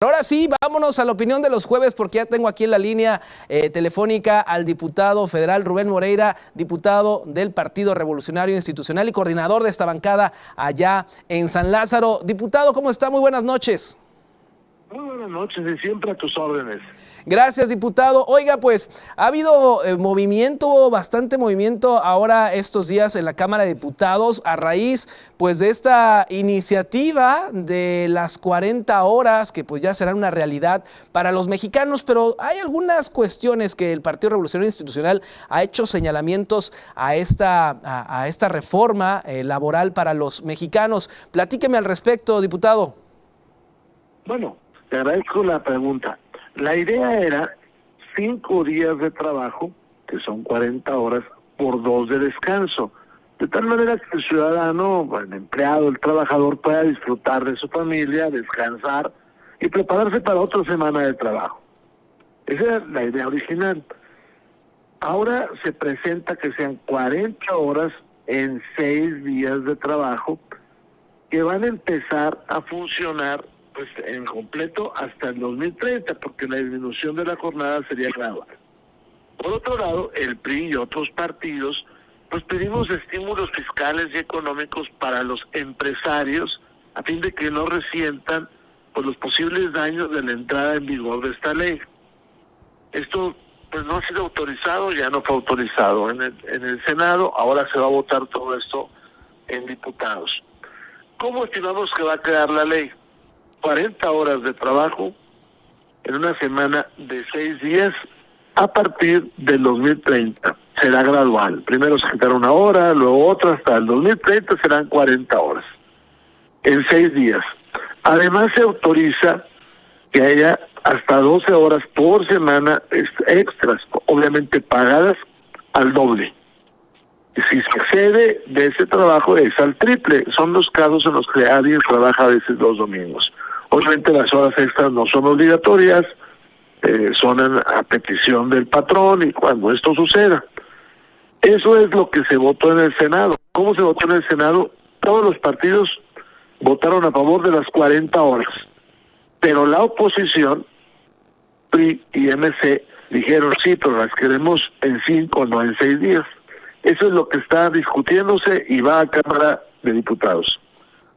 Ahora sí, vámonos a la opinión de los jueves porque ya tengo aquí en la línea telefónica al diputado federal Rubén Moreira, diputado del Partido Revolucionario Institucional y coordinador de esta bancada allá en San Lázaro. Diputado, ¿cómo está? Muy buenas noches. Muy buenas noches y siempre a tus órdenes. Gracias, diputado. Oiga, pues ha habido bastante movimiento ahora estos días en la Cámara de Diputados a raíz pues de esta iniciativa de las 40 horas que pues ya serán una realidad para los mexicanos, pero hay algunas cuestiones que el Partido Revolucionario Institucional ha hecho señalamientos a esta reforma laboral para los mexicanos. Platíqueme al respecto, diputado. Bueno, te agradezco la pregunta. La idea era 5 días de trabajo, que son 40 horas, por 2 de descanso. De tal manera que el ciudadano, el empleado, el trabajador pueda disfrutar de su familia, descansar y prepararse para otra semana de trabajo. Esa era la idea original. Ahora se presenta que sean 40 horas en 6 días de trabajo que van a empezar a funcionar pues en completo hasta el 2030, porque la disminución de la jornada sería gradual. Por otro lado, el PRI y otros partidos, pues pedimos estímulos fiscales y económicos para los empresarios, a fin de que no resientan pues los posibles daños de la entrada en vigor de esta ley. Esto pues no ha sido autorizado, ya no fue autorizado en el Senado, ahora se va a votar todo esto en diputados. ¿Cómo estimamos que va a quedar la ley? 40 horas de trabajo en una semana de 6 días a partir del 2030. Será gradual. Primero se quitará 1 hora, luego otra, hasta el 2030 serán 40 horas en 6 días. Además se autoriza que haya hasta 12 horas por semana extras, obviamente pagadas al doble. Si se excede de ese trabajo es al triple. Son los casos en los que alguien trabaja a veces los domingos. Obviamente las horas extras no son obligatorias, son a petición del patrón y cuando esto suceda. Eso es lo que se votó en el Senado. ¿Cómo se votó en el Senado? Todos los partidos votaron a favor de las 40 horas, pero la oposición, PRI y MC, dijeron sí, pero las queremos en 5, no en 6 días. Eso es lo que está discutiéndose y va a Cámara de Diputados.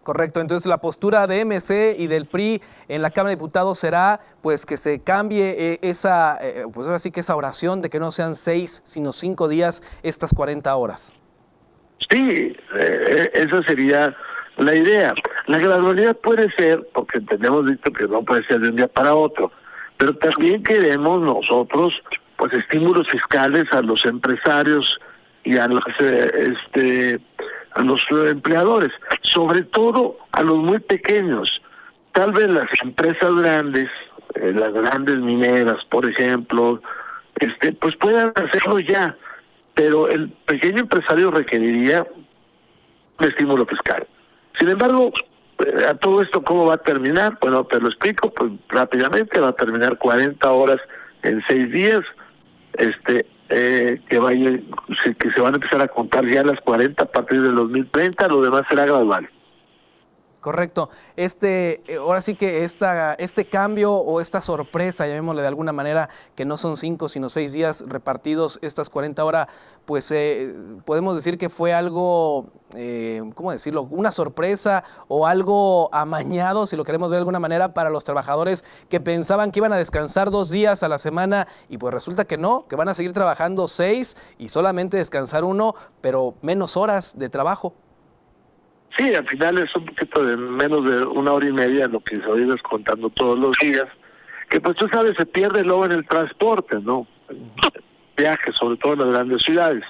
Correcto, entonces la postura de MC y del PRI en la Cámara de Diputados será pues que se cambie pues ahora sí que esa oración de que no sean 6 sino 5 días estas 40 horas. Sí, esa sería la idea. La gradualidad puede ser, porque entendemos visto que no puede ser de un día para otro, pero también queremos nosotros pues estímulos fiscales a los empresarios y a los empleadores, sobre todo a los muy pequeños. Tal vez las empresas grandes, las grandes mineras, por ejemplo, pues puedan hacerlo ya, pero el pequeño empresario requeriría un estímulo fiscal. Sin embargo, a todo esto, ¿cómo va a terminar? Bueno, te lo explico, pues rápidamente va a terminar 40 horas en 6 días, que se van a empezar a contar ya las 40 a partir del 2030, lo demás será gradual. Correcto. Ahora sí que este cambio o esta sorpresa, llamémosle de alguna manera, que no son 5 sino 6 días repartidos estas 40 horas, pues podemos decir que fue algo, ¿cómo decirlo? Una sorpresa o algo amañado, si lo queremos ver de alguna manera, para los trabajadores que pensaban que iban a descansar 2 días a la semana y pues resulta que no, que van a seguir trabajando 6 y solamente descansar 1, pero menos horas de trabajo. Sí, al final es un poquito de menos de 1 hora y media lo que se va a ir descontando todos los días, que pues tú sabes, se pierde luego en el transporte, ¿no? Viajes, sobre todo en las grandes ciudades.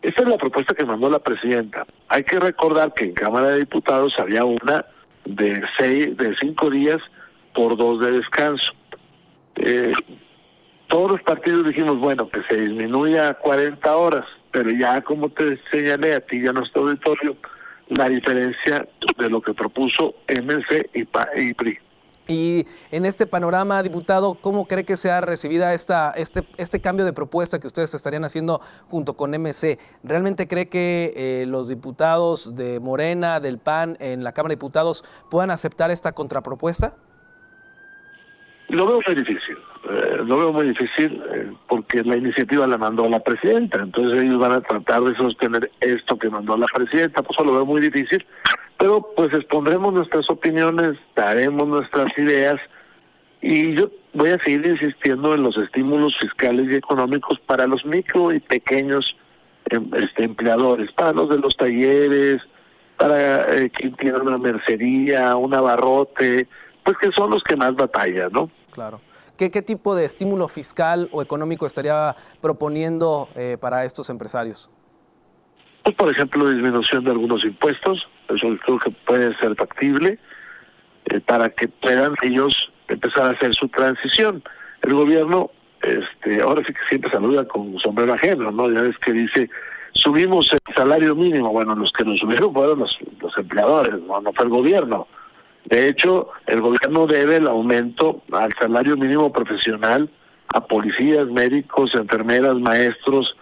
Esta es la propuesta que mandó la presidenta. Hay que recordar que en Cámara de Diputados había una de 5 días por 2 de descanso. Todos los partidos dijimos, bueno, que se disminuya a 40 horas, pero ya como te señalé a ti y a nuestro auditorio, la diferencia de lo que propuso MC y PRI. Y en este panorama, diputado, ¿cómo cree que sea recibida este cambio de propuesta que ustedes estarían haciendo junto con MC? ¿Realmente cree que los diputados de Morena, del PAN, en la Cámara de Diputados puedan aceptar esta contrapropuesta? Lo veo muy difícil, porque la iniciativa la mandó la presidenta, entonces ellos van a tratar de sostener esto que mandó la presidenta, pues eso lo veo muy difícil, pero pues expondremos nuestras opiniones, daremos nuestras ideas, y yo voy a seguir insistiendo en los estímulos fiscales y económicos para los micro y pequeños empleadores, para los de los talleres, para quien tiene una mercería, un abarrote, pues que son los que más batallan, ¿no? Claro. ¿Qué tipo de estímulo fiscal o económico estaría proponiendo para estos empresarios? Pues, por ejemplo, disminución de algunos impuestos, eso creo que puede ser factible, para que puedan ellos empezar a hacer su transición. El gobierno, ahora sí que siempre saluda con sombrero ajeno, ¿no? Ya ves que dice, subimos el salario mínimo. Bueno, los que lo subieron fueron los empleadores, no fue el gobierno. De hecho, el gobierno debe el aumento al salario mínimo profesional a policías, médicos, enfermeras, maestros,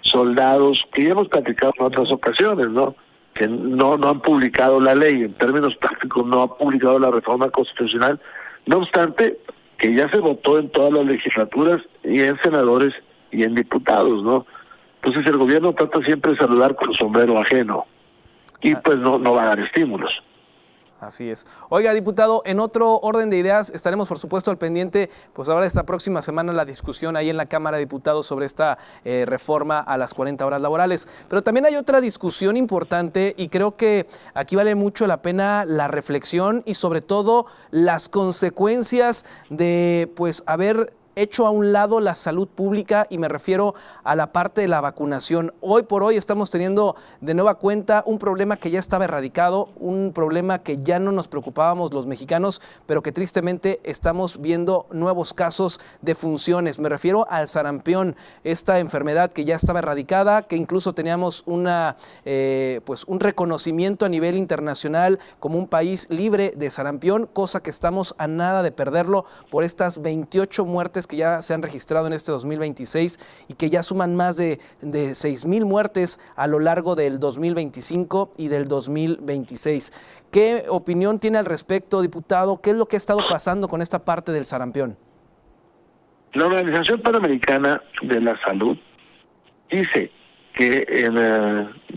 soldados, que ya hemos platicado en otras ocasiones, ¿no? Que no han publicado la ley, en términos prácticos no ha publicado la reforma constitucional, no obstante que ya se votó en todas las legislaturas y en senadores y en diputados, ¿no? Entonces el gobierno trata siempre de saludar con sombrero ajeno y pues no va a dar estímulos. Así es. Oiga, diputado, en otro orden de ideas, estaremos por supuesto al pendiente, pues ahora esta próxima semana la discusión ahí en la Cámara de Diputados sobre esta reforma a las 40 horas laborales. Pero también hay otra discusión importante y creo que aquí vale mucho la pena la reflexión y sobre todo las consecuencias de pues haber hecho a un lado la salud pública, y me refiero a la parte de la vacunación. Hoy por hoy estamos teniendo de nueva cuenta un problema que ya estaba erradicado, un problema que ya no nos preocupábamos los mexicanos, pero que tristemente estamos viendo nuevos casos de funciones. Me refiero al sarampión, esta enfermedad que ya estaba erradicada, que incluso teníamos pues un reconocimiento a nivel internacional como un país libre de sarampión, cosa que estamos a nada de perderlo por estas 28 muertes que ya se han registrado en este 2026 y que ya suman más de 6,000 muertes a lo largo del 2025 y del 2026. ¿Qué opinión tiene al respecto, diputado? ¿Qué es lo que ha estado pasando con esta parte del sarampión? La Organización Panamericana de la Salud dice que en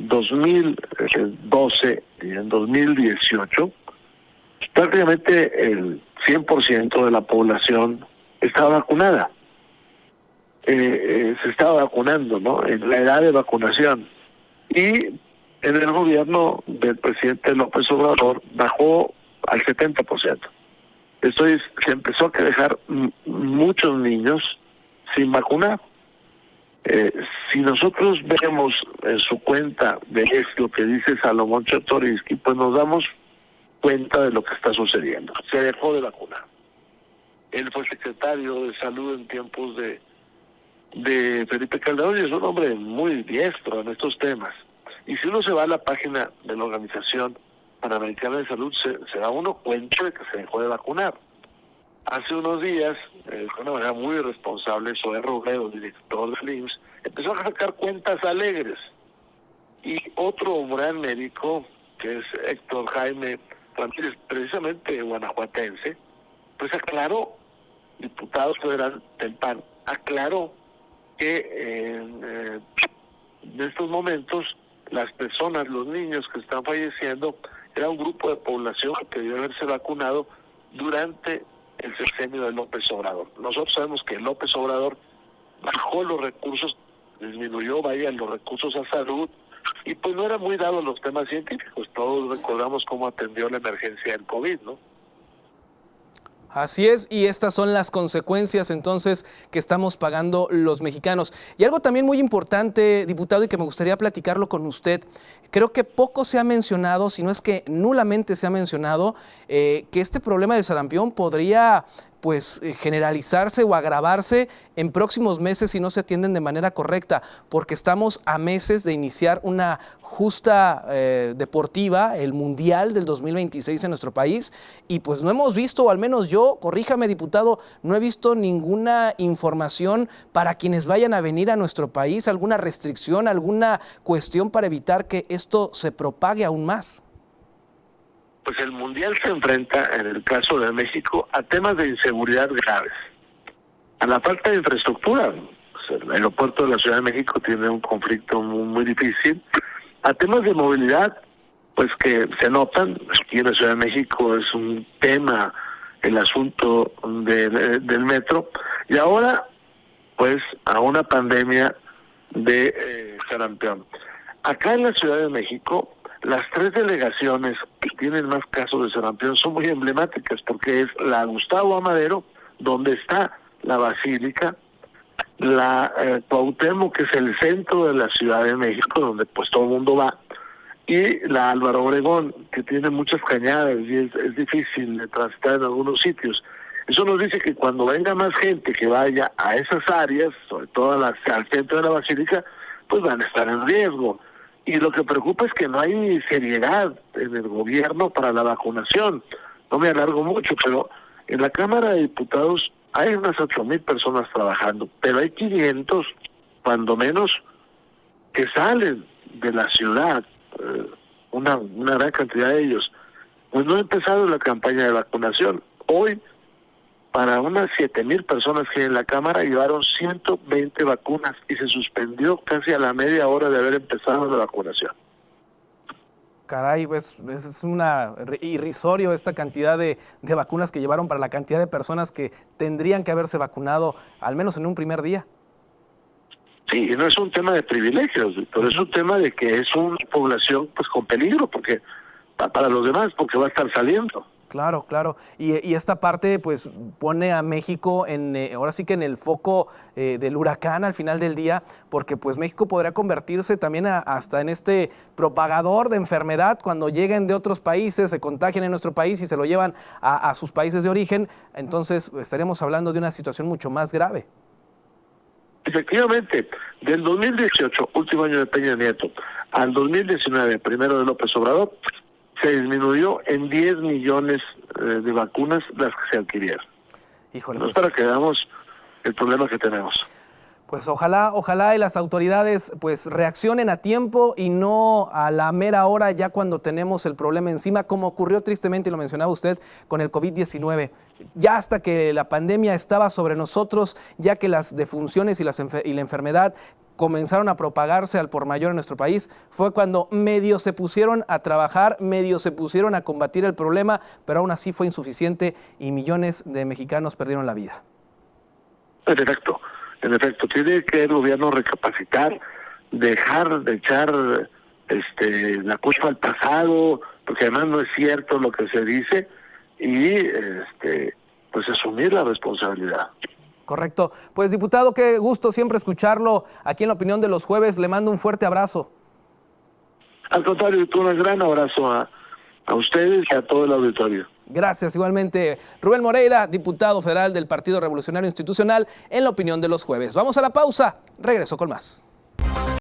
2012 y en 2018 prácticamente el 100% de la población estaba vacunada. Se estaba vacunando, ¿no? En la edad de vacunación. Y en el gobierno del presidente López Obrador bajó al 70%. Esto es, se empezó a dejar muchos niños sin vacunar. Si nosotros vemos en su cuenta de esto que dice Salomón Chertorivsky, pues nos damos cuenta de lo que está sucediendo. Se dejó de vacunar. Él fue secretario de Salud en tiempos de Felipe Calderón y es un hombre muy diestro en estos temas. Y si uno se va a la página de la Organización Panamericana de Salud, se da uno cuenta de que se dejó de vacunar. Hace unos días, de una manera muy irresponsable, Zoé Robledo, director del IMSS, empezó a sacar cuentas alegres. Y otro gran médico, que es Héctor Jaime Ramírez, precisamente guanajuatense, pues aclaró, diputado federal del PAN, aclaró que en estos momentos las personas, los niños que están falleciendo, era un grupo de población que debió haberse vacunado durante el sexenio de López Obrador. Nosotros sabemos que López Obrador bajó los recursos, disminuyó, los recursos a salud, y pues no era muy dado los temas científicos. Todos recordamos cómo atendió la emergencia del COVID, ¿no? Así es, y estas son las consecuencias entonces que estamos pagando los mexicanos. Y algo también muy importante, diputado, y que me gustaría platicarlo con usted, creo que poco se ha mencionado, si no es que nulamente se ha mencionado, que este problema del sarampión podría pues generalizarse o agravarse en próximos meses si no se atienden de manera correcta, porque estamos a meses de iniciar una justa deportiva, el Mundial del 2026 en nuestro país, y pues no hemos visto, o al menos yo, corríjame diputado, no he visto ninguna información para quienes vayan a venir a nuestro país, alguna restricción, alguna cuestión para evitar que esto se propague aún más. pues el Mundial se enfrenta, en el caso de México, a temas de inseguridad graves, a la falta de infraestructura. Pues el aeropuerto de la Ciudad de México tiene un conflicto muy difícil, a temas de movilidad, pues que se notan. Aquí en la Ciudad de México es un tema el asunto del metro, y ahora pues a una pandemia de sarampión. Acá en la Ciudad de México, las 3 delegaciones que tienen más casos de sarampión son muy emblemáticas, porque es la Gustavo Amadero, donde está la Basílica, la Cuauhtémoc, que es el centro de la Ciudad de México, donde pues todo el mundo va, y la Álvaro Obregón, que tiene muchas cañadas y es difícil de transitar en algunos sitios. Eso nos dice que cuando venga más gente que vaya a esas áreas, sobre todo al centro de la Basílica, pues van a estar en riesgo. Y lo que preocupa es que no hay seriedad en el gobierno para la vacunación. No me alargo mucho, pero en la Cámara de Diputados hay unas 8,000 personas trabajando, pero hay 500, cuando menos, que salen de la ciudad, una gran cantidad de ellos. Pues no ha empezado la campaña de vacunación. Hoy, para unas 7,000 personas que hay en la Cámara, llevaron 120 vacunas y se suspendió casi a la media hora de haber empezado la vacunación. Caray, pues es una irrisorio esta cantidad de vacunas que llevaron para la cantidad de personas que tendrían que haberse vacunado, al menos en un primer día. Sí, y no es un tema de privilegios, pero es un tema de que es una población pues con peligro, porque para los demás, porque va a estar saliendo. Claro, claro. Y esta parte pues pone a México ahora sí que en el foco del huracán al final del día, porque pues México podría convertirse también hasta en este propagador de enfermedad cuando lleguen de otros países, se contagian en nuestro país y se lo llevan a sus países de origen. Entonces estaremos hablando de una situación mucho más grave. Efectivamente, del 2018, último año de Peña Nieto, al 2019, primero de López Obrador, se disminuyó en 10 millones de vacunas las que se adquirieron. Híjole, No pues, es para que veamos el problema que tenemos. Pues ojalá y las autoridades pues reaccionen a tiempo y no a la mera hora ya cuando tenemos el problema encima, como ocurrió tristemente, y lo mencionaba usted, con el COVID-19. Ya hasta que la pandemia estaba sobre nosotros, ya que las defunciones y la enfermedad comenzaron a propagarse al por mayor en nuestro país, fue cuando medio se pusieron a trabajar, medio se pusieron a combatir el problema, pero aún así fue insuficiente y millones de mexicanos perdieron la vida. En efecto, tiene que el gobierno recapacitar, dejar de echar la culpa al pasado, porque además no es cierto lo que se dice, y pues asumir la responsabilidad. Correcto. Pues diputado, qué gusto siempre escucharlo aquí en La Opinión de los Jueves. Le mando un fuerte abrazo. Al contrario, un gran abrazo a ustedes y a todo el auditorio. Gracias, igualmente. Rubén Moreira, diputado federal del Partido Revolucionario Institucional, en La Opinión de los Jueves. Vamos a la pausa. Regreso con más.